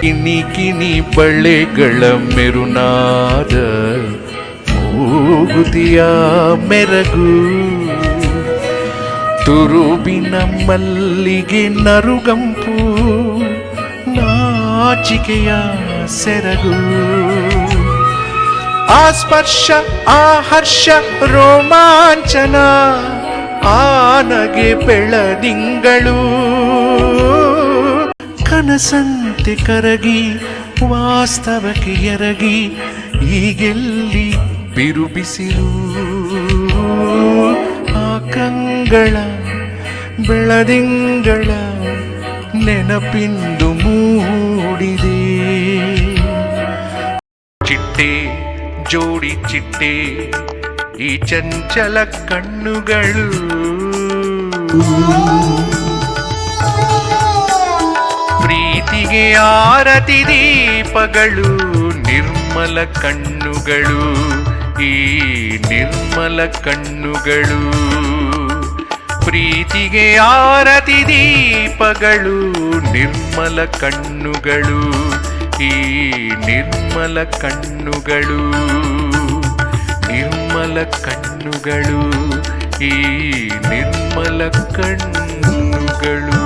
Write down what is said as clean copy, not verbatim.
ಕಿನಿ ಕಿನಿ ಬಳೆಗಳ ಮೆರುನಾದ ಮೂಗುತಿಯ ಮೆರಗು, ತುರುಬಿನ ಮಲ್ಲಿಗೆ ನರುಗಂಪು, ನಾಚಿಕೆಯ ಸೆರಗು. ಆ ಸ್ಪರ್ಶ, ಆ ಹರ್ಷ, ರೋಮಾಂಚನ, ಆ ನಗೆ ಬೆಳದಿಂಗಳು, ಕನಸಂತೆ ಕರಗಿ ವಾಸ್ತವಕ್ಕೆ ಎರಗಿ ಈಗೆಲ್ಲಿ ಬಿರುಬಿಸಿರು. ಆ ಕಂಗಳ ಬೆಳದಿಂಗಳ ನೆನಪಿಂದು ಮೂಡಿದೆ. ಚಿಟ್ಟೆ ಜೋಡಿ ಚಿಟ್ಟೆ ಈ ಚಂಚಲ ಕಣ್ಣುಗಳು, ಪ್ರೀತಿಗೆ ಆರತಿ ದೀಪಗಳು, ನಿರ್ಮಲ ಕಣ್ಣುಗಳು, ಈ ನಿರ್ಮಲ ಕಣ್ಣುಗಳು. ಪ್ರೀತಿಗೆ ಆರತಿ ದೀಪಗಳು, ನಿರ್ಮಲ ಕಣ್ಣುಗಳು, ಈ ನಿರ್ಮಲ ಕಣ್ಣುಗಳು, ನಿರ್ಮಲ ಕಣ್ಣುಗಳು, ಈ ನಿರ್ಮಲ ಕಣ್ಣುಗಳು.